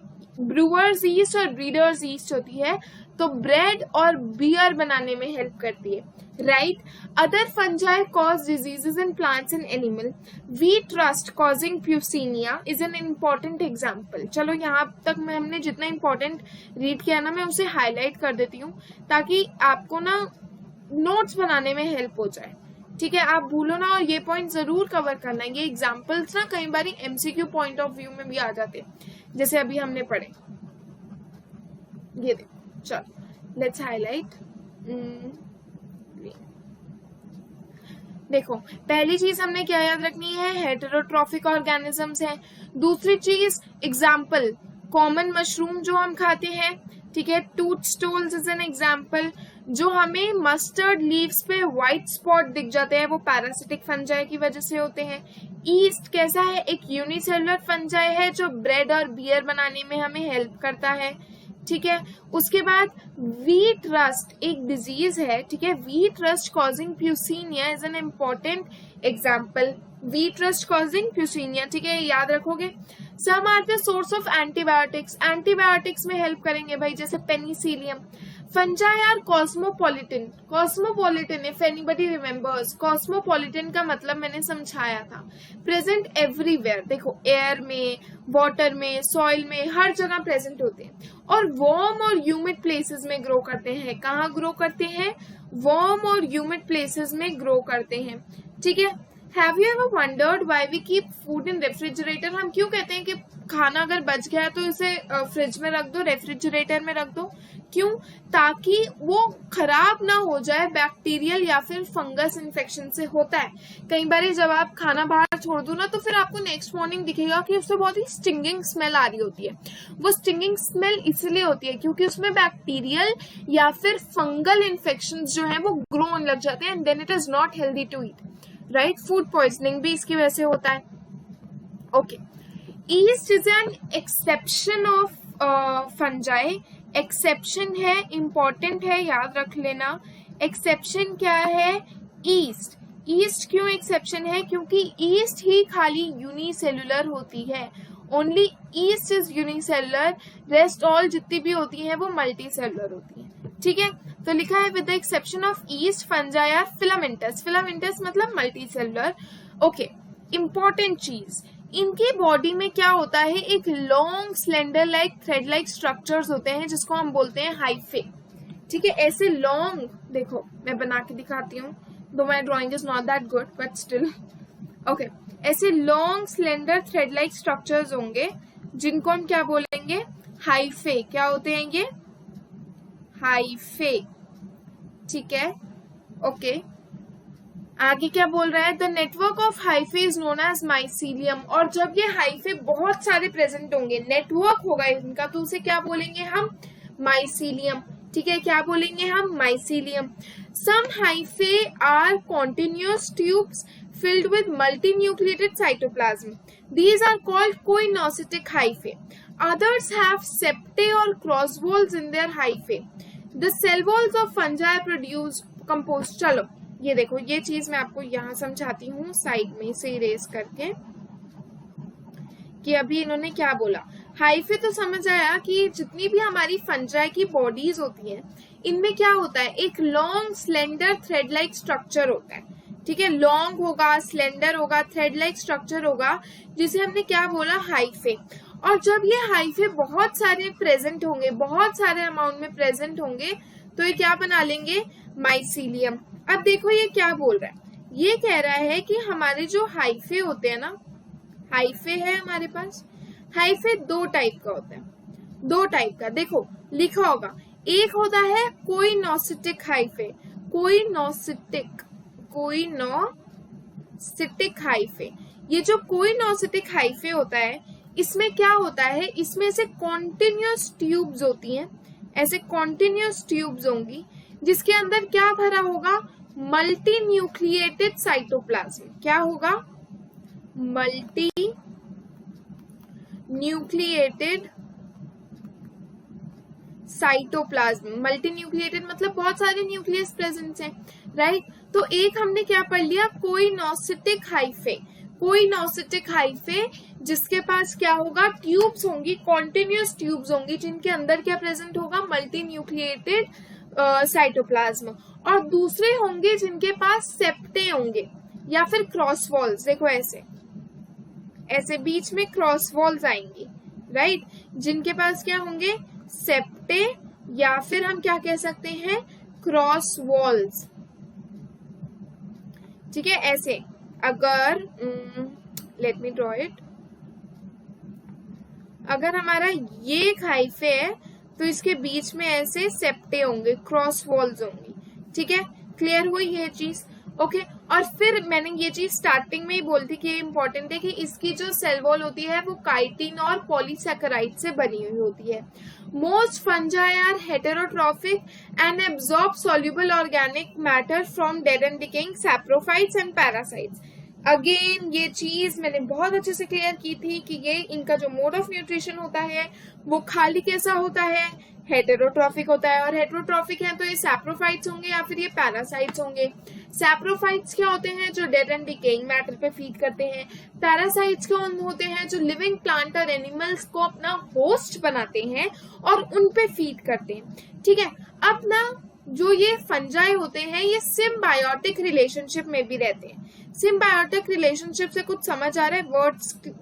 ब्रूअर्स yeast और ब्रीडर्स yeast होती है, तो ब्रेड और बियर बनाने में हेल्प करती है, right? Other fungi cause diseases in plants and animal. Wheat rust causing Puccinia is an important example. चलो यहाँ तक मैं हमने जितना important रीड किया ना, मैं उसे हाईलाइट कर देती हूँ ताकि आपको ना नोट्स बनाने में हेल्प हो जाए, ठीक है, आप भूलो ना, और ये पॉइंट जरूर कवर करना है। ये एग्जाम्पल्स ना कई बार एमसीक्यू पॉइंट ऑफ व्यू में भी आ जाते हैं, जैसे अभी हमने पढ़े। ये देखो, चलो लेट्स हाईलाइट। देखो, पहली चीज हमने क्या याद रखनी है, हेटेरोट्रॉफिक ऑर्गेनिजम्स है। दूसरी चीज एग्जाम्पल, कॉमन मशरूम जो हम खाते हैं, ठीक है, tooth stoles is an example. जो हमें मस्टर्ड लीव्स पे व्हाइट स्पॉट दिख जाते हैं वो पैरासिटिक फंजाई की वजह से होते हैं। ईस्ट कैसा है, एक यूनिसेलुलर फंजाई है जो ब्रेड और बियर बनाने में हमें हेल्प करता है। ठीक है, उसके बाद व्हीट रस्ट एक डिजीज है, ठीक है, wheat rust causing puccinia is an important example, wheat rust causing puccinia, ठीक है, याद रखोगे। Some are the source of antibiotics, antibiotics में हेल्प करेंगे भाई, जैसे penicillium. Fungi are cosmopolitan, cosmopolitan if anybody remembers, cosmopolitan का मतलब मैंने समझाया था, प्रेजेंट एवरीवेयर। देखो, एयर में, वाटर में, सॉइल में, हर जगह प्रेजेंट होते हैं, और वार्म और ह्यूमिड प्लेसेस में ग्रो करते हैं। कहाँ ग्रो करते हैं, वार्म और ह्यूमिड प्लेसेस में ग्रो करते हैं। ठीक है, have you ever wondered why we keep food in refrigerator? हम क्यों कहते हैं कि खाना अगर बच गया है तो इसे फ्रिज में रख दो, रेफ्रिजरेटर में रख दो? क्यों? ताकि वो खराब ना हो जाए, बैक्टीरियल या फिर फंगस इन्फेक्शन से होता है। कई बार जब आप खाना बाहर छोड़ दो ना, तो फिर आपको नेक्स्ट मॉर्निंग दिखेगा कि उससे बहुत ही स्टिंगिंग स्मेल आ रही होती है। वो स्टिंगिंग स्मेल इसलिए होती है क्योंकि उसमें बैक्टीरियल या फिर फंगल इन्फेक्शन जो है वो ग्रो होने लग जाते हैं, and then it is not healthy to eat, right. Food poisoning भी इसकी वजह से होता है। ओके, yeast is an exception of fungi, exception है, इंपॉर्टेंट है, याद रख लेना। एक्सेप्शन क्या है, ईस्ट। ईस्ट क्यों एक्सेप्शन है? क्योंकि ईस्ट ही खाली यूनिसेलुलर होती है, only east is unicellular, rest all जितनी भी होती है वो मल्टी सेलुलर होती है। ठीक है, तो लिखा है with the exception of yeast fungi are filamentous, filamentous मतलब मल्टी सेलुलर। ओके, इंपॉर्टेंट चीज, इनकी बॉडी में क्या होता है, एक long slender like thread like structures होते हैं जिसको हम बोलते हैं हाइफे। ठीक है, ऐसे लॉन्ग, देखो मैं बना के दिखाती हूँ, though my drawing is not that good but still. Okay, ऐसे long slender thread like structures होंगे जिनको हम क्या बोलेंगे, हाइफे। क्या होते हैं ये, हाइफे। ठीक है, ओके, आगे क्या बोल रहा है, the network of hyphae is known as mycelium. और जब ये हाइफे बहुत सारे प्रेजेंट होंगे, नेटवर्क होगा इनका, तो उसे क्या बोलेंगे हम, माइसीलियम। ठीक है, क्या बोलेंगे हम, mycelium. Some hyphae are continuous tubes filled with multinucleated cytoplasm. These are called coinocytic hyphae. Others have septae or cross walls in their hyphae. The cell walls of fungi produce compost. चलो ये देखो, ये चीज मैं आपको यहाँ समझाती हूँ साइड में से इरेज करके, कि अभी इन्होंने क्या बोला। हाइफे तो समझ आया कि जितनी भी हमारी फंजाई की बॉडीज होती हैं, इनमें क्या होता है, एक long slender thread like structure होता है। ठीक है, लॉन्ग होगा, स्लेंडर होगा, थ्रेड लाइक स्ट्रक्चर होगा, जिसे हमने क्या बोला, हाइफे। और जब ये हाइफे बहुत सारे प्रेजेंट होंगे, बहुत सारे अमाउंट में प्रेजेंट होंगे, तो ये क्या बना लेंगे, माइसीलियम। अब देखो ये क्या बोल रहा है, ये कह रहा है कि हमारे जो हाइफे होते हैं ना, हाइफे है हमारे पास, हाइफे दो टाइप का होता है, दो टाइप का, देखो लिखा होगा। एक होता है कोइनोसिटिक हाइफे, कोइनोसिटिक हाइफे। ये जो कोइनोसिटिक हाइफे होता है, इसमें क्या होता है, इसमें से कॉन्टिन्यूअस ट्यूब्स होती हैं, ऐसे कॉन्टिन्यूअस ट्यूब्स होंगी जिसके अंदर क्या भरा होगा, मल्टी न्यूक्लिएटेड साइटोप्लाज्म। क्या होगा, multi nucleated cytoplasm. Multi nucleated मतलब बहुत सारे न्यूक्लियस प्रेजेंट हैं, राइट। तो एक हमने क्या पढ़ लिया, कोइनोसिटिक हाइफे। कोइनोसिटिक हाइफे जिसके पास क्या होगा, ट्यूब्स होंगी, कॉन्टिन्यूअस ट्यूब्स होंगी, जिनके अंदर क्या प्रेजेंट होगा, मल्टी न्यूक्लिएटेड साइटोप्लाज्म। और दूसरे होंगे जिनके पास सेप्टे होंगे या फिर क्रॉस वॉल्स। देखो ऐसे ऐसे बीच में क्रॉस वॉल्स आएंगी, राइट, जिनके पास क्या होंगे, सेप्टे या फिर हम क्या कह सकते हैं, क्रॉस वॉल्स। ठीक है, ऐसे अगर लेट मी ड्रॉ इट, अगर हमारा ये एक हाइफे है तो इसके बीच में ऐसे सेप्टे होंगे, क्रॉस वॉल्स होंगी। ठीक है, क्लियर हुई ये चीज? ओके और फिर मैंने ये चीज स्टार्टिंग में ही बोली थी कि ये इंपॉर्टेंट है कि इसकी जो सेल वॉल होती है वो काइटिन और पॉलीसैकेराइड से बनी हुई होती है। Most fungi are heterotrophic and absorb soluble organic matter from dead and decaying saprophytes and parasites. Again ये चीज मैंने बहुत अच्छे से क्लियर की थी कि ये इनका जो मोड ऑफ न्यूट्रिशन होता है वो खाली कैसा होता है, हेटेरोट्रॉफिक होता है। और हेटेरोट्रॉफिक है तो ये सैप्रोफाइट्स होंगे या फिर ये पैरासाइट्स होंगे। सैप्रोफाइट्स क्या होते हैं, जो डेड एंड डिकेइंग मैटर पे फीड करते हैं। पैरासाइट्स क्या होते हैं, जो लिविंग प्लांट और एनिमल्स को अपना होस्ट बनाते हैं और उन पे फीड करते हैं। ठीक है, अब ना जो ये फंजाई होते हैं ये सिम्बायोटिक रिलेशनशिप में भी रहते हैं। सिम्बायोटिक रिलेशनशिप से कुछ समझ आ रहा है?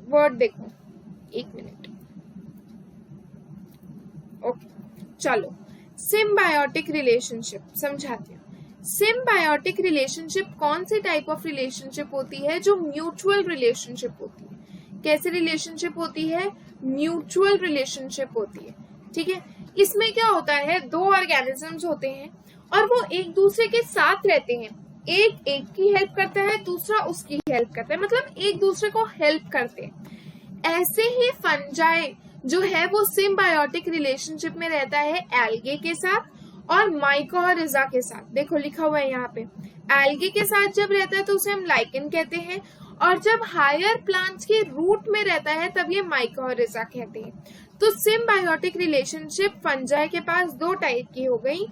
वर्ड देखो, एक मिनट। ओके चलो, सिम्बायोटिक रिलेशनशिप समझाती हूँ। सिम्बायोटिक रिलेशनशिप कौन सी टाइप ऑफ रिलेशनशिप होती है? जो म्यूचुअल रिलेशनशिप होती है। कैसे रिलेशनशिप होती है? म्यूचुअल रिलेशनशिप होती है। ठीक है, इसमें क्या होता है, दो ऑर्गेनिजम्स होते हैं और वो एक दूसरे के साथ रहते हैं। एक की हेल्प करता है, दूसरा उसकी हेल्प करता है, मतलब एक दूसरे को हेल्प करते हैं। ऐसे ही फंजाई जो है वो सिम्बायोटिक रिलेशनशिप में रहता है एल्गे के साथ और माइकोरिजा के साथ। देखो लिखा हुआ है यहाँ पे, एल्गे के साथ जब रहता है तो उसे हम लाइकेन कहते हैं, और जब हायर प्लांट्स के रूट में रहता है तब ये माइकोरिजा कहते हैं। तो सिम्बायोटिक रिलेशनशिप फंजाई के पास दो टाइप की हो गई,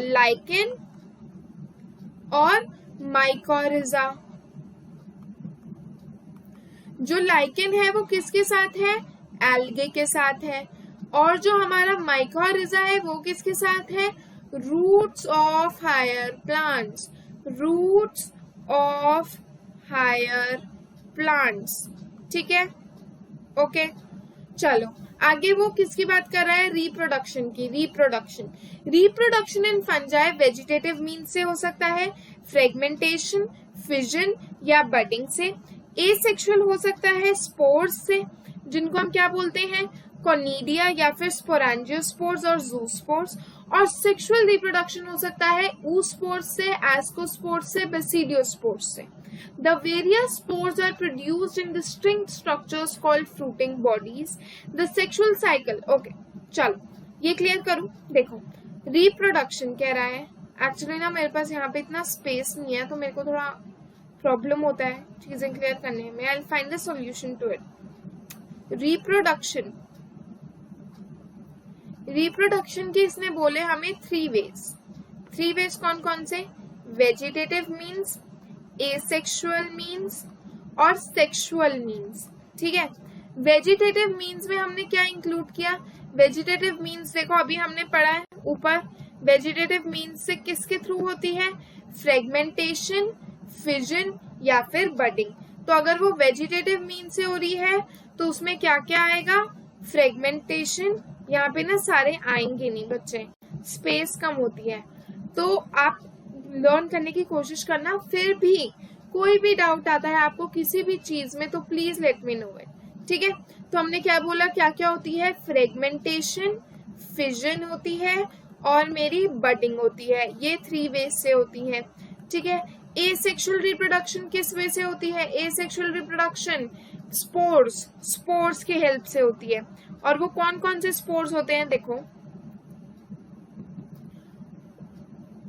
लाइकेन और माइकोरिजा। जो लाइकेन है वो किसके साथ है? एल्गे के साथ है। और जो हमारा माइकोरिजा है वो किसके साथ है? Roots of higher plants. Roots of higher plants. ठीक है, ओके चलो आगे वो किसकी बात कर रहा है? रिप्रोडक्शन की। Reproduction in fungi vegetative means से हो सकता है, फ्रेगमेंटेशन, फिजन या बडिंग से। एसेक्सुअल हो सकता है स्पोर्स से, जिनको हम क्या बोलते हैं? कोनिडिया या फिर स्पोरेंजियोस्पोर्स और जूस्पोर्स। और सेक्सुअल रिप्रोडक्शन हो सकता है oospores से, एस्कोस्पोर्स से, बेसिडियोस्पोर्स से। The various spores are produced in distinct structures called fruiting bodies. The sexual cycle. Okay, चलो ये क्लियर करूं। देखो रिप्रोडक्शन कह रहा है, एक्चुअली ना मेरे पास यहाँ पे इतना स्पेस नहीं है तो मेरे को थोड़ा प्रॉब्लम होता है चीजें क्लियर करने में। I will find the solution to it. Reproduction के इसने बोले हमें थ्री वेज कौन कौन से? वेजिटेटिव मीन्स, एसेक्सुअल मीन्स और सेक्सुअल मीन्स। ठीक है, वेजिटेटिव मीन्स में हमने क्या इंक्लूड किया? वेजिटेटिव मीन्स देखो अभी हमने पढ़ा है ऊपर, वेजिटेटिव मीन्स से किसके थ्रू होती है? फ्रेगमेंटेशन, फिजन या फिर बडिंग। तो अगर वो वेजिटेटिव मीन्स से हो रही है तो उसमें क्या क्या आएगा? फ्रेगमेंटेशन। यहाँ पे ना सारे आएंगे नहीं बच्चे, स्पेस कम होती है, तो आप लर्न करने की कोशिश करना। फिर भी कोई भी डाउट आता है आपको किसी भी चीज में तो please let me know it. ठीक है, तो हमने क्या बोला, क्या क्या होती है? फ्रेगमेंटेशन, फिजन होती है और मेरी बडिंग होती है। ये थ्री वेज से होती है। ठीक है, एसेक्सुअल रिप्रोडक्शन किस वे से होती है? एसेक्सुअल रिप्रोडक्शन स्पोर्स की हेल्प से होती है। और वो कौन कौन से स्पोर्स होते हैं? देखो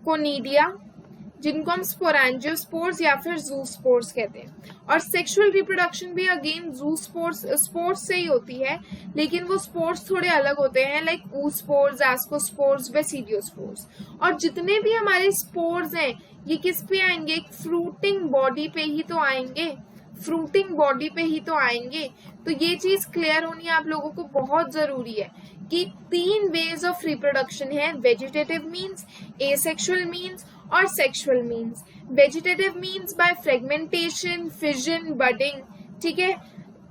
कोनिडिया, जिनको हम स्पोरेंजियोस्पोर्स या फिर जूस्पोर्स कहते हैं। और सेक्सुअल रिप्रोडक्शन भी अगेन स्पोर्स से ही होती है, लेकिन वो स्पोर्स थोड़े अलग होते हैं, लाइक oospores, ascospores, बेसिडियोस्पोर्स। और जितने भी हमारे स्पोर्स हैं ये किस पे आएंगे? एक फ्रूटिंग बॉडी पे ही तो आएंगे। तो ये चीज क्लियर होनी आप लोगों को बहुत जरूरी है कि तीन वेज ऑफ रिप्रोडक्शन है, वेजिटेटिव मीन्स, एसेक्सुअल मीन्स और sexual means. Vegetative means by fragmentation, fission, budding. ठीक है,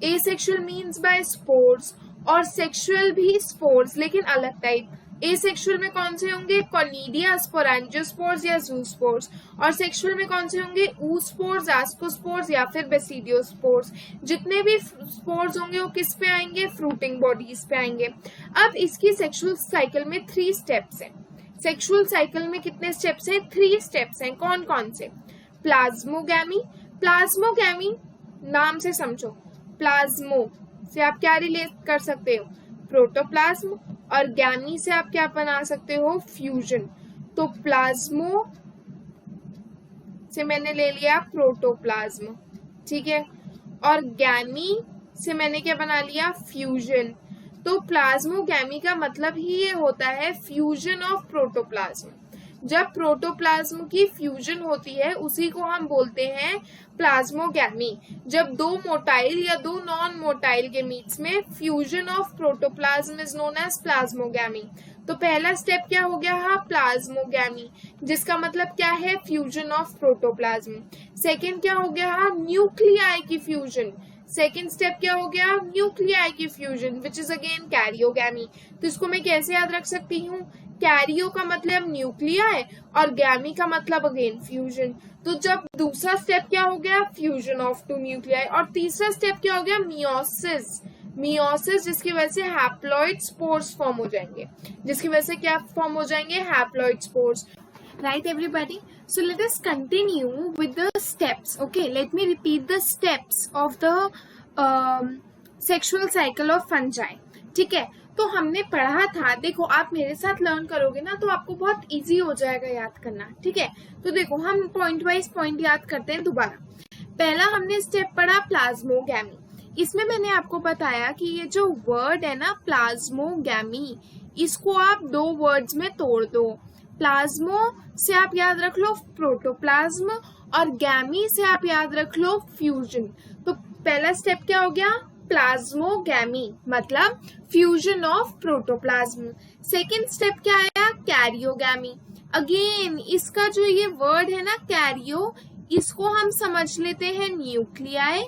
एसेक्सुअल मीन्स बाय स्पोर्स और सेक्सुअल भी स्पोर्स लेकिन अलग टाइप। एसेक्सुअल में कौन से होंगे, कॉनिडिया, स्पोरेंजियोस्पोर्स या ज़ूस्पोर्स, और सेक्सुअल में कौन से होंगे, oospores, ascospores या फिर बेसिडियोस्पोर्स। जितने भी स्पोर्स होंगे वो किस पे आएंगे, फ्रूटिंग बॉडीज पे आएंगे। अब इसकी सेक्सुअल साइकिल में 3 स्टेप्स हैं। सेक्सुअल साइकिल में कितने स्टेप्स हैं, 3 स्टेप्स हैं। कौन कौन से, प्लाज्मोगैमी, प्लाज्मोगैमी नाम से समझो, प्लाज्मो से आप क्या रिलेट कर सकते हो, प्रोटोप्लाज्म, और गैमी से आप क्या बना सकते हो, फ्यूजन। तो प्लाज्मो से मैंने ले लिया प्रोटोप्लाज्म, ठीक है, और गैमी से मैंने क्या बना लिया, फ्यूजन। तो प्लाज्मोगैमी का मतलब ही ये होता है फ्यूजन ऑफ प्रोटोप्लाज्म। जब प्रोटोप्लाज्म की फ्यूजन होती है उसी को हम बोलते हैं प्लाज्मोगैमी। जब 2 मोटाइल या 2 नॉन मोटाइल गैमीट्स में fusion of protoplasm is known as plasmogamy. तो पहला स्टेप क्या हो गया, प्लाज्मोगैमी, जिसका मतलब क्या है, फ्यूजन ऑफ प्रोटोप्लाज्म। सेकेंड क्या हो गया, न्यूक्लियाई की फ्यूजन। सेकेंड स्टेप क्या हो गया, न्यूक्लियाई की fusion, which is again karyogamy. तो इसको मैं कैसे याद रख सकती हूँ, कैरियो का मतलब न्यूक्लियाई और गैमी का मतलब अगेन फ्यूजन। तो जब दूसरा स्टेप क्या हो गया, फ्यूजन ऑफ 2 न्यूक्लियाई, और तीसरा स्टेप क्या हो गया, मियोसिस। मियोसिस जिसकी वजह से हैप्लॉइड स्पोर्स फॉर्म हो जाएंगे, जिसकी वजह से क्या फॉर्म हो जाएंगे, haploid spores. Right, everybody? So let us continue with the steps. Okay, let me repeat the steps of the sexual cycle of fungi. ठीक है, तो हमने पढ़ा था, देखो आप मेरे साथ लर्न करोगे ना तो आपको बहुत इजी हो जाएगा याद करना। ठीक है, तो देखो हम पॉइंट वाइज पॉइंट याद करते हैं दोबारा। पहला हमने स्टेप पढ़ा प्लाज्मोगैमी। इसमें मैंने आपको बताया कि ये जो वर्ड है ना प्लाज्मोगैमी, इसको आप 2 वर्ड्स में तोड़ दो। प्लाज्मो से आप याद रख लो प्रोटोप्लाज्म, और गैमी से आप याद रख लो फ्यूजन। तो पहला स्टेप क्या हो गया, प्लाज्मोगैमी मतलब fusion of protoplasm. Second step क्या आया, कैरियोगैमी। अगेन इसका जो ये वर्ड है ना कैरियो, इसको हम समझ लेते हैं न्यूक्लियाई,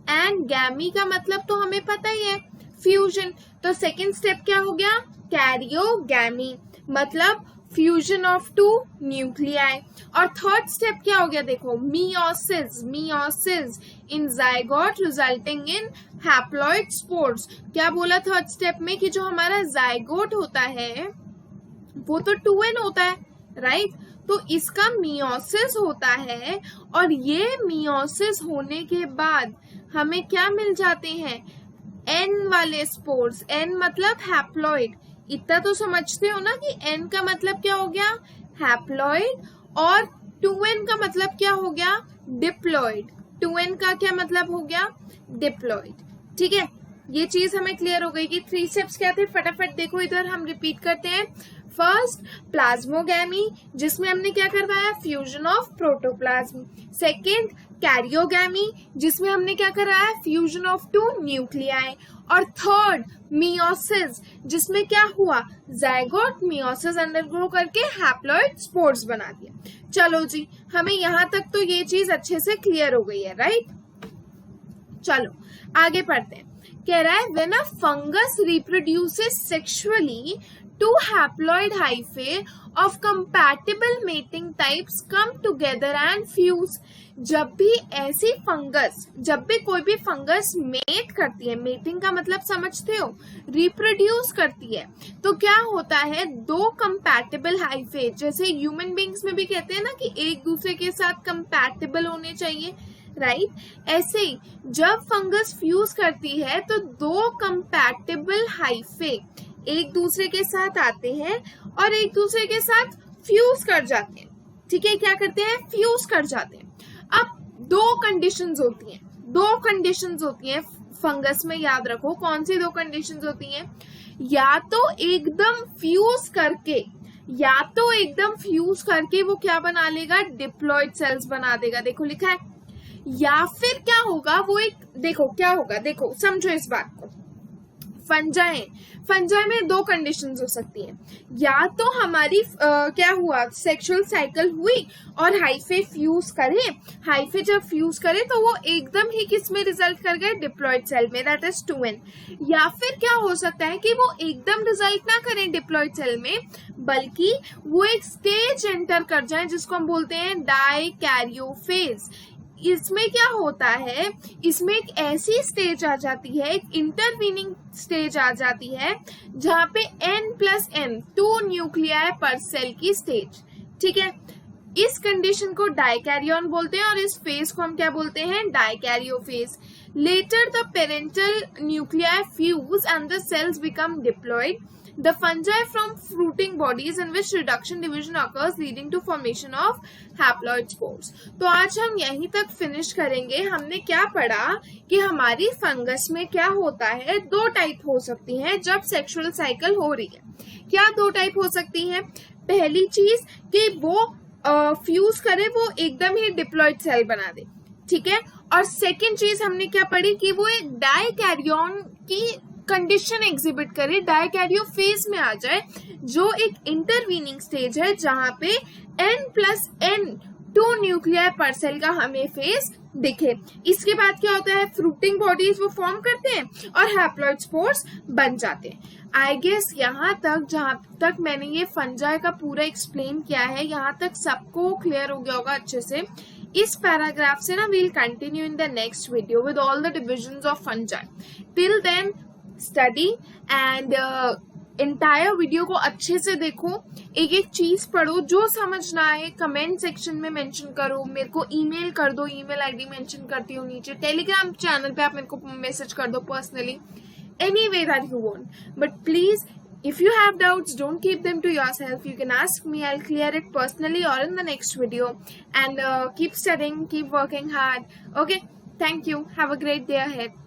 एंड गैमी का मतलब तो हमें पता ही है फ्यूजन। तो सेकेंड स्टेप क्या हो गया, कैरियोगैमी मतलब फ्यूजन ऑफ 2 न्यूक्लियाई। और थर्ड स्टेप क्या हो गया, देखो meiosis. Meiosis in zygote resulting in haploid spores. क्या बोला थर्ड स्टेप में कि जो हमारा जाइगोट होता है वो तो 2n होता है, राइट। तो इसका मियोसिस होता है, और ये मियोसिस होने के बाद हमें क्या मिल जाते हैं, n वाले स्पोर्स। n मतलब हैप्लॉइड। इतना तो समझते हो ना कि n का मतलब क्या हो गया, हैप्लॉइड, और 2n का मतलब क्या हो गया, डिप्लॉइड। 2n का क्या मतलब हो गया, डिप्लॉइड। ठीक है, ये चीज हमें क्लियर हो गई कि 3 स्टेप्स क्या थे। फटाफट देखो इधर हम रिपीट करते हैं। फर्स्ट प्लाज्मोगैमी, जिसमें हमने क्या करवाया, fusion of protoplasm. Second karyogamy, जिसमें हमने क्या कराया, फ्यूजन ऑफ 2 न्यूक्लियाई। और थर्ड मियोसिस, जिसमें क्या हुआ, जाइगोट मियोसिस अंडरगो करके हैप्लॉइड स्पोर्स बना दिया। चलो जी, हमें यहाँ तक तो ये चीज अच्छे से क्लियर हो गई है, राइट। चलो आगे पढ़ते हैं। कह रहा है when a fungus reproduces sexually 2 haploid hyphae of compatible mating types come together and fuse। जब भी ऐसी फंगस, जब भी कोई भी फंगस मेट करती है, मेटिंग का मतलब समझते हो, रिप्रोड्यूस करती है, तो क्या होता है, 2 कंपैटिबल हाइफे, जैसे ह्यूमन बींग्स में भी कहते हैं ना कि एक दूसरे के साथ कंपैटिबल होने चाहिए, राइट। ऐसे ही जब फंगस फ्यूज करती है तो 2 कंपैटिबल हाइफे एक दूसरे के साथ आते हैं और एक दूसरे के साथ फ्यूज कर जाते हैं। ठीक है, क्या करते हैं, फ्यूज कर जाते हैं। अब 2 कंडीशंस होती हैं, 2 कंडीशंस होती हैं फंगस में, याद रखो कौन सी 2 कंडीशंस होती हैं। या तो एकदम फ्यूज करके, या तो एकदम फ्यूज करके वो क्या बना लेगा, डिप्लॉइड सेल्स बना देगा, देखो लिखा है। या फिर क्या होगा, वो एक, देखो क्या होगा, देखो समझो इस बात को। फंजाई, फंजाई में दो कंडीशंस हो सकती हैं, या तो हमारी क्या हुआ, सेक्सुअल साइकिल हुई और हाइफे फ्यूज करे, हाइफे जब फ्यूज करे तो वो एकदम ही किस में रिजल्ट कर गए, डिप्लॉयड सेल में, दैट इज 2n। या फिर क्या हो सकता है कि वो एकदम रिजल्ट ना करें डिप्लॉयड सेल में, बल्कि वो एक स्टेज एंटर कर जाए जिसको हम बोलते हैं डाइकैरियोफेज। इसमें क्या होता है, इसमें एक ऐसी स्टेज आ जाती है, एक इंटरवीनिंग स्टेज आ जाती है जहां पे n+n 2 न्यूक्लियाई पर सेल की स्टेज, ठीक है। इस कंडीशन को डाइकैरियन बोलते हैं और इस फेज को हम क्या बोलते हैं, dikaryophase. Later the parental nuclei fuse and the cells become diploid. The fungi from fruiting bodies in which reduction division occurs leading to formation of haploid spores। तो आज हम यहीं तक फिनिश करेंगे। हमने क्या पढ़ा कि हमारी फंगस में क्या होता है, दो टाइप हो सकती हैं जब सेक्सुअल साइकिल हो रही है। क्या दो टाइप हो सकती हैं, पहली चीज कि वो फ्यूज करे, वो एकदम ही डिप्लॉयड सेल बना दे, ठीक है। और सेकेंड चीज हमने क्या पढ़ी कि वो एक डाइकैरियन की कंडीशन एग्जिबिट करे, डाइकैरियोफेज में आ जाए, जो एक इंटरवीनिंग स्टेज है जहां पे n+n 2 न्यूक्लियाई पर सेल का हमें फेज दिखे। इसके बाद क्या होता है, फ्रूटिंग बॉडीज वो फॉर्म करते हैं और हैप्लॉइड स्पोर्स बन जाते हैं। आई गेस यहाँ तक, जहां तक मैंने ये फंजाई का पूरा एक्सप्लेन किया है, यहाँ तक सबको क्लियर हो गया होगा अच्छे से। इस पैराग्राफ से ना we'll continue in the next video with all the divisions of fungi. Till then study and entire video को अच्छे से देखो, एक एक चीज पढ़ो, जो समझ ना आए कमेंट सेक्शन में मेंशन करो, मेरे को ईमेल कर दो, ईमेल आईडी मेंशन करती हूँ नीचे, टेलीग्राम चैनल पे आप मेरे को मैसेज कर दो personally, any way that you want. But please if you have doubts, don't keep them to yourself. You can ask me, I'll clear it personally or in the next video. And keep studying, keep working hard. Okay, thank you, have a great day ahead.